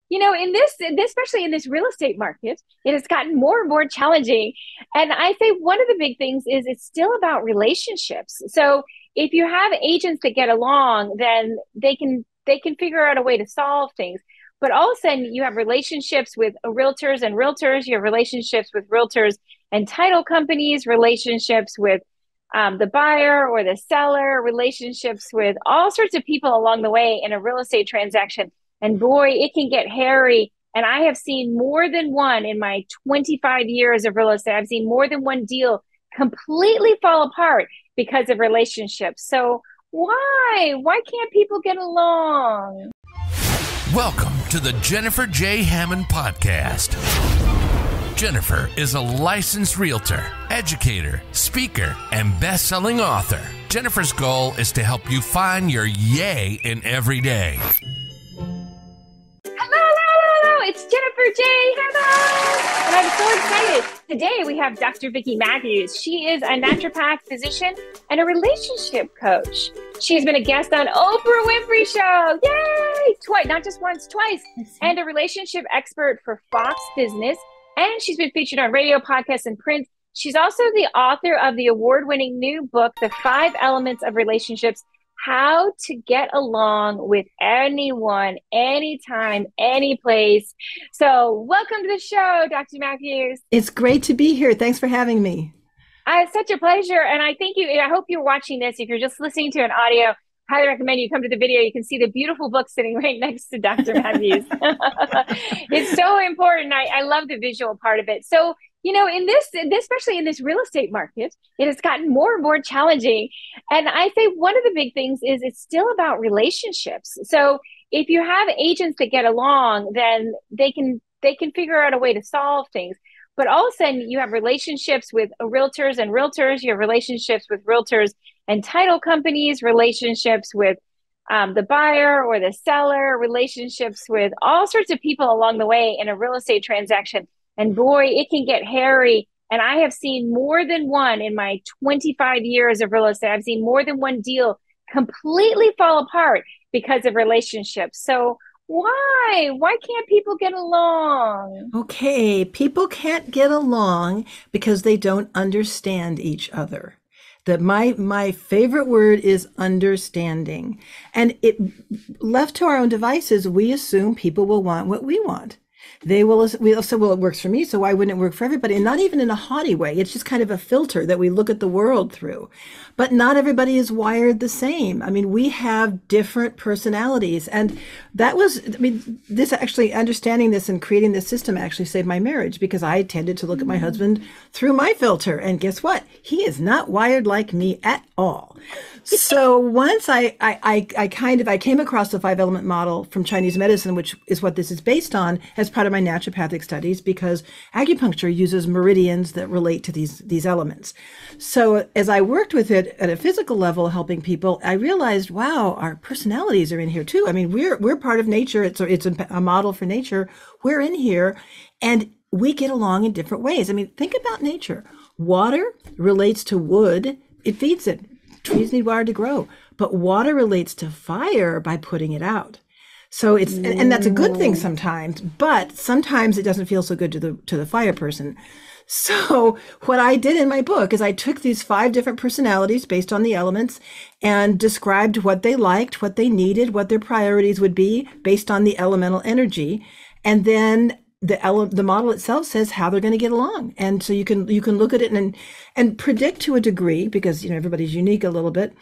in especially in this real estate market, it has gotten more and more challenging. And I say one of the big things is it's still about relationships. So if you have agents that get along, then they can figure out a way to solve things. But all of a sudden, you have relationships with realtors and realtors. You have relationships with realtors and title companies, relationships with the buyer or the seller, relationships with all sorts of people along the way in a real estate transaction. And boy, it can get hairy. And I have seen more than one in my 25 years of real estate. I've seen more than one deal completely fall apart because of relationships. So why? Why can't people get along? Welcome to the Jennifer J. Hammond Podcast. Jennifer is a licensed realtor, educator, speaker, and best-selling author. Jennifer's goal is to help you find your yay in every day. Hello, it's Jennifer J. Hammond, and I'm so excited. Today we have Dr. Vicki Matthews. She is a naturopathic physician and a relationship coach. She's been a guest on Oprah Winfrey Show, yay! Twice, not just once, twice, and a relationship expert for Fox Business. And she's been featured on radio, podcasts, and print. She's also the author of the award-winning new book, The 5 Elements of Relationships: How to Get Along with Anyone, Anytime, Any Place. So welcome to the show, Dr. Matthews. It's great to be here. Thanks for having me. It's such a pleasure. And I thank you. I hope you're watching this. If you're just listening to an audio, highly recommend you come to the video. You can see the beautiful book sitting right next to Dr. Matthews. It's so important. I love the visual part of it. So, especially in this real estate market, it has gotten more and more challenging. And I say one of the big things is it's still about relationships. So if you have agents that get along, then they can figure out a way to solve things. But all of a sudden, you have relationships with realtors and realtors. You have relationships with realtors and title companies, relationships with the buyer or the seller, relationships with all sorts of people along the way in a real estate transaction. And boy, it can get hairy. And I have seen more than one in my 25 years of real estate. I've seen more than one deal completely fall apart because of relationships. So why? Why can't people get along? Okay, people can't get along because they don't understand each other. My favorite word is understanding. And left to our own devices, we assume people will want what we want. We'll say, well, it works for me, so why wouldn't it work for everybody? And not even in a haughty way. It's just kind of a filter that we look at the world through. But not everybody is wired the same. I mean, we have different personalities. And this actually, understanding this and creating this system actually saved my marriage, because I tended to look at my husband through my filter. And guess what? He is not wired like me at all. So once I came across the 5-element model from Chinese medicine, which is what this is based on, as part of my naturopathic studies, because acupuncture uses meridians that relate to these elements. So as I worked with it at a physical level, helping people, I realized, wow, our personalities are in here too. I mean, we're part of nature. It's a model for nature. We're in here, and we get along in different ways. I mean, think about nature. Water relates to wood. It feeds it. Trees need water to grow, but water relates to fire by putting it out. So and that's a good thing sometimes, but sometimes it doesn't feel so good to the fire person. So what I did in my book is I took these 5 different personalities based on the elements and described what they liked, what they needed, what their priorities would be based on the elemental energy. And then the model itself says how they're going to get along. And so you can look at it and predict to a degree, because everybody's unique a little bit,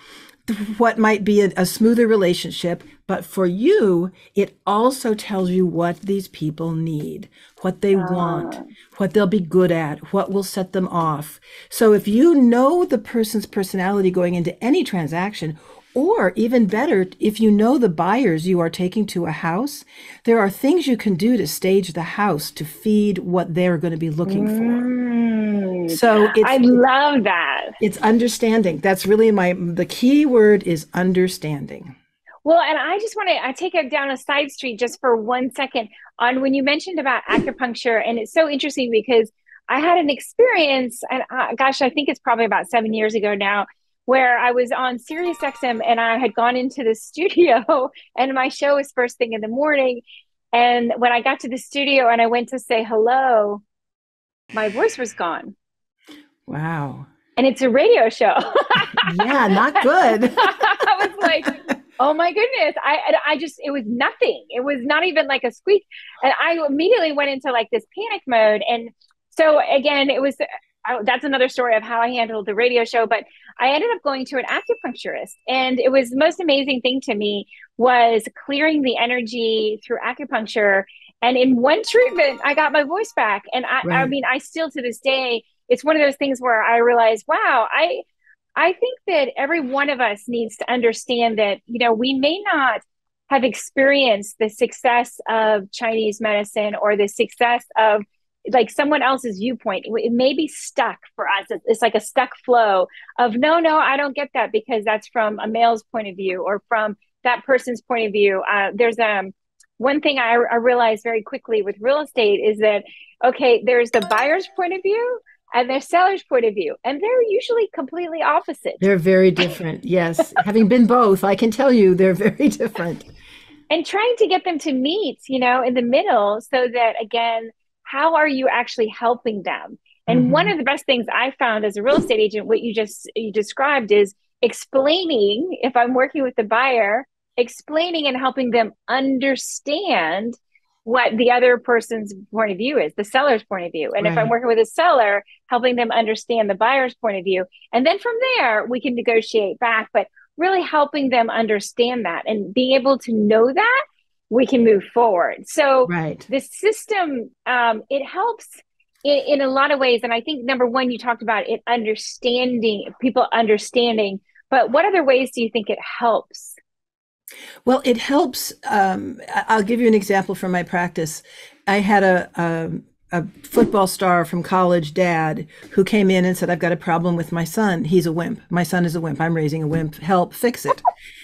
what might be a smoother relationship. But for you, it also tells you what these people need, what they want, what they'll be good at, what will set them off. So if you know the person's personality going into any transaction, or even better, if you know the buyers you are taking to a house, there are things you can do to stage the house to feed what they're going to be looking for. So I love that. It's understanding. That's really the key word is understanding. Well, and I just want to take it down a side street just for 1 second on when you mentioned about acupuncture. And it's so interesting because I had an experience, and I think it's probably about 7 years ago now, where I was on SiriusXM and I had gone into the studio and my show is first thing in the morning. And when I got to the studio and I went to say hello, my voice was gone. Wow. And it's a radio show. Yeah, not good. I was like, oh my goodness. I just, it was nothing. It was not even like a squeak. And I immediately went into like this panic mode. And so again, that's another story of how I handled the radio show. But I ended up going to an acupuncturist. And it was the most amazing thing to me was clearing the energy through acupuncture. And in one treatment, I got my voice back. And I mean, I still to this day, it's one of those things where I realized, wow, I think that every one of us needs to understand that, we may not have experienced the success of Chinese medicine or the success of like someone else's viewpoint. It may be stuck for us. It's like a stuck flow of, no, I don't get that because that's from a male's point of view or from that person's point of view. There's one thing I realized very quickly with real estate is that, okay, there's the buyer's point of view and their seller's point of view. And they're usually completely opposite. They're very different. Yes. Having been both, I can tell you they're very different. And trying to get them to meet, in the middle so that, again, how are you actually helping them? And one of the best things I found as a real estate agent, what you described is explaining, if I'm working with the buyer, explaining and helping them understand what the other person's point of view is, the seller's point of view. And if I'm working with a seller, helping them understand the buyer's point of view. And then from there, we can negotiate back, but really helping them understand that and being able to know that we can move forward. So the system, it helps in a lot of ways. And I think number one, you talked about it people understanding, but what other ways do you think it helps? Well, it helps. I'll give you an example from my practice. I had a football star from college dad who came in and said, I've got a problem with my son. He's a wimp. My son is a wimp. I'm raising a wimp. Help fix it.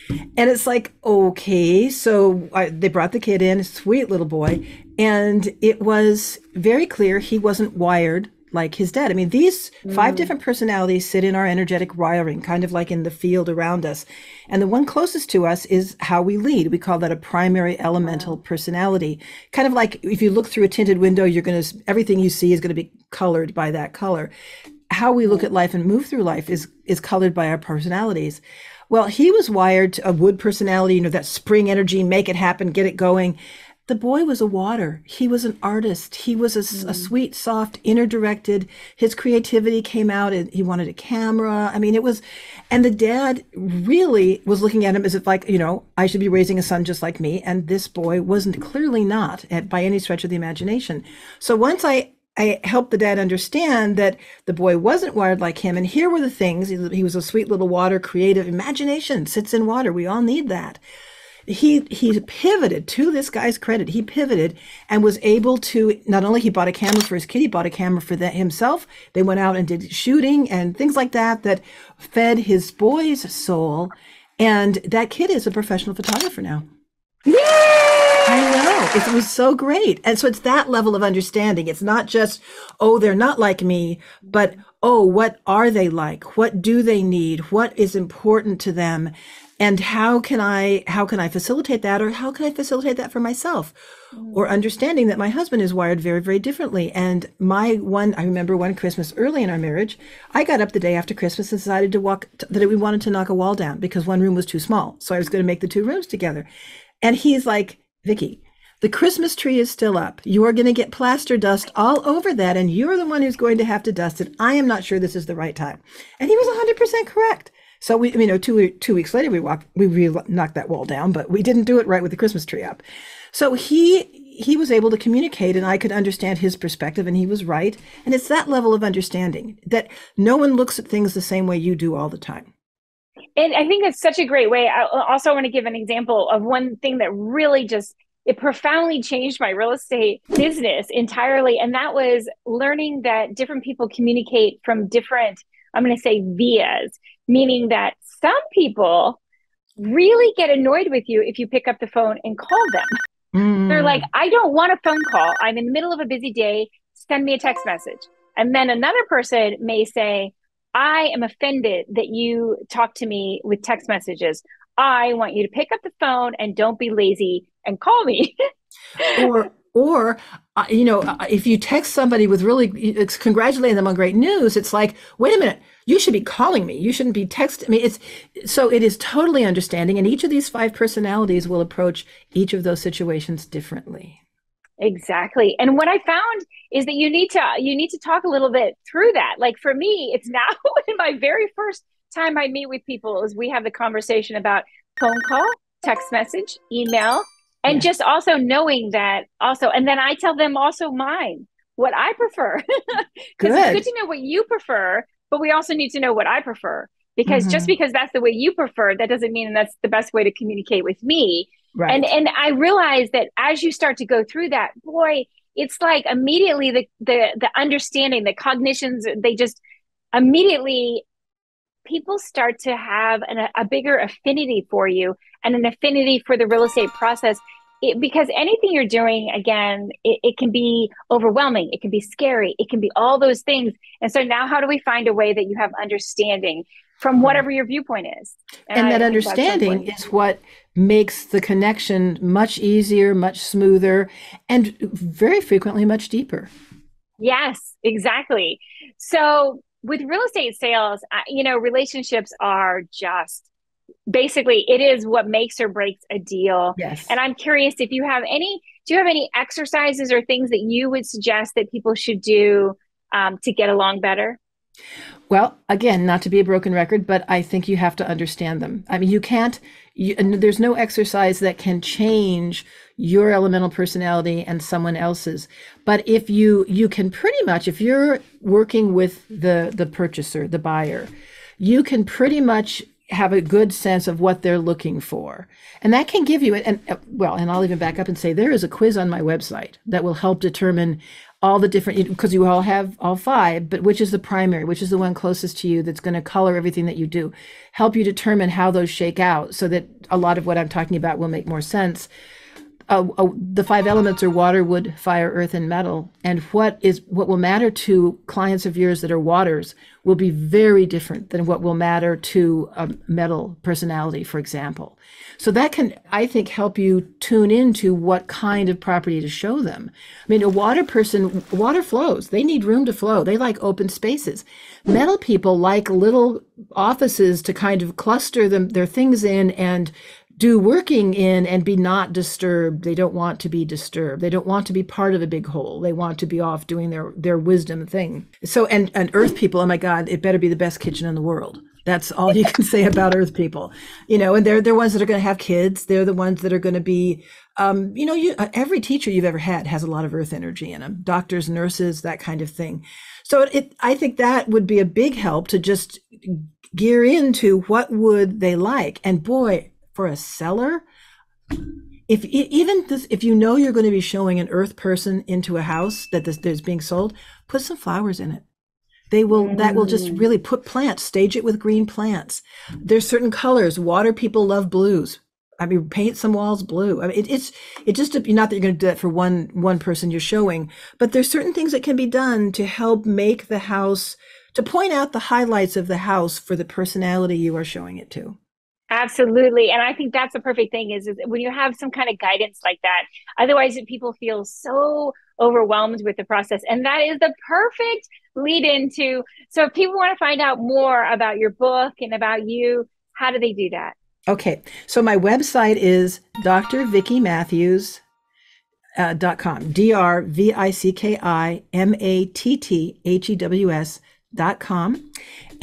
And it's like, okay. So they brought the kid in, a sweet little boy. And it was very clear he wasn't wired like his dad. I mean, these 5 different personalities sit in our energetic wiring, kind of like in the field around us. And the one closest to us is how we lead. We call that a primary elemental personality. Kind of like if you look through a tinted window, everything you see is going to be colored by that color. How we look at life and move through life is colored by our personalities. Well, he was wired to a wood personality, that spring energy, make it happen, get it going. The boy was a water. He was an artist. He was a sweet, soft, inner-directed. His creativity came out and he wanted a camera. I mean, and the dad really was looking at him as if like, I should be raising a son just like me. And this boy wasn't, clearly not by any stretch of the imagination. So once I helped the dad understand that the boy wasn't wired like him. And here were the things. He was a sweet little water, creative imagination sits in water. We all need that. He pivoted, to this guy's credit. He pivoted and was able to, not only he bought a camera for his kid, he bought a camera for himself. They went out and did shooting and things like that fed his boy's soul. And that kid is a professional photographer now. Yay! I know. It was so great. And so it's that level of understanding. It's not just, oh, they're not like me, but, oh, what are they like? What do they need? What is important to them? And how can I facilitate that? Or how can I facilitate that for myself? Or understanding that my husband is wired very, very differently. And I remember one Christmas early in our marriage, I got up the day after Christmas and decided that we wanted to knock a wall down because one room was too small. So I was going to make the 2 rooms together. And he's like, Vicki, the Christmas tree is still up. You are going to get plaster dust all over that. And you're the one who's going to have to dust it. I am not sure this is the right time. And he was 100% correct. So we, 2 weeks later, we knocked that wall down, but we didn't do it right with the Christmas tree up. So he was able to communicate and I could understand his perspective and he was right. And it's that level of understanding that no one looks at things the same way you do all the time. And I think it's such a great way. I also want to give an example of one thing that really it profoundly changed my real estate business entirely. And that was learning that different people communicate from different, I'm going to say vias, meaning that some people really get annoyed with you if you pick up the phone and call them. They're like, I don't want a phone call. I'm in the middle of a busy day. Send me a text message. And then another person may say, I am offended that you talk to me with text messages. I want you to pick up the phone and don't be lazy and call me. Or if you text somebody with really congratulating them on great news, it's like, wait a minute, you should be calling me. You shouldn't be texting me. It is totally understanding. And each of these 5 personalities will approach each of those situations differently. Exactly. And what I found is that you need to talk a little bit through that. Like for me, it's now in my very first time I meet with people is we have the conversation about phone call, text message, email, and just also knowing that also, and then I tell them also what I prefer. Because it's good to know what you prefer, but we also need to know what I prefer. Because just because that's the way you prefer, that doesn't mean that's the best way to communicate with me. Right. And I realized that as you start to go through that, boy, it's like immediately the understanding, the cognitions, they just immediately, people start to have a bigger affinity for you and an affinity for the real estate process. Because anything you're doing, again, it can be overwhelming. It can be scary. It can be all those things. And so now how do we find a way that you have understanding from whatever your viewpoint is? And that understanding is what makes the connection much easier, much smoother, and very frequently much deeper. Yes, exactly. So with real estate sales, relationships are just basically, it is what makes or breaks a deal. Yes. And I'm curious if do you have any exercises or things that you would suggest that people should do to get along better? Well, again, not to be a broken record, but I think you have to understand them. I mean, there's no exercise that can change your elemental personality and someone else's. But if you can pretty much, if you're working with the purchaser, the buyer, you can pretty much have a good sense of what they're looking for. And that can give you and I'll even back up and say there is a quiz on my website that will help determine all the different, because you all have all 5, but which is the primary, which is the one closest to you that's going to color everything that you do, help you determine how those shake out so that a lot of what I'm talking about will make more sense. The 5 elements are water, wood, fire, earth, and metal. And what will matter to clients of yours that are waters will be very different than what will matter to a metal personality, for example. So that can, I think, help you tune into what kind of property to show them. I mean, a water person, water flows. They need room to flow. They like open spaces. Metal people like little offices to kind of cluster their things in and do working in and be not disturbed. They don't want to be disturbed. They don't want to be part of a big whole. They want to be off doing their wisdom thing. So, and earth people, oh my God, it better be the best kitchen in the world. That's all you can say about earth people, and they're ones that are going to have kids. They're the ones that are going to be, every teacher you've ever had has a lot of earth energy in them, doctors, nurses, that kind of thing. So I think that would be a big help to just gear into what would they like. And boy, for a seller, if you're going to be showing an earth person into a house that's being sold, put some flowers in it. That will just really put plants, stage it with green plants. There's certain colors. Water people love blues. I mean, paint some walls blue. I mean, it's just not that you're going to do that for one person you're showing, but there's certain things that can be done to help make the house, to point out the highlights of the house for the personality you are showing it to. Absolutely. And I think that's the perfect thing is when you have some kind of guidance like that, otherwise people feel so overwhelmed with the process. And that is the perfect lead into. So if people want to find out more about your book and about you, how do they do that? Okay. So my website is drvickimatthews.com, drvickimatthews.com.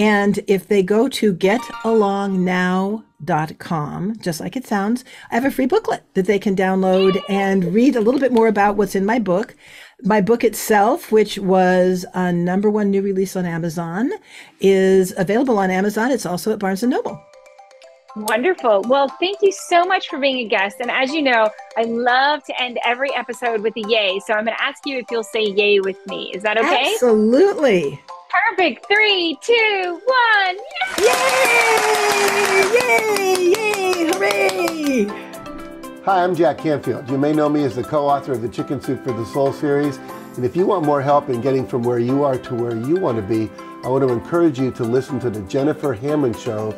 And if they go to getalongnow.com, just like it sounds, I have a free booklet that they can download and read a little bit more about what's in my book. My book itself, which was a #1 new release on Amazon, is available on Amazon. It's also at Barnes & Noble. Wonderful. Well, thank you so much for being a guest. And as you know, I love to end every episode with a yay. So I'm going to ask you if you'll say yay with me. Is that okay? Absolutely. Perfect. 3, 2, 1. Yay! Yay! Yay! Hooray! Hi, I'm Jack Canfield. You may know me as the co-author of the Chicken Soup for the Soul series. And if you want more help in getting from where you are to where you want to be, I want to encourage you to listen to the Jennifer Hammond Show.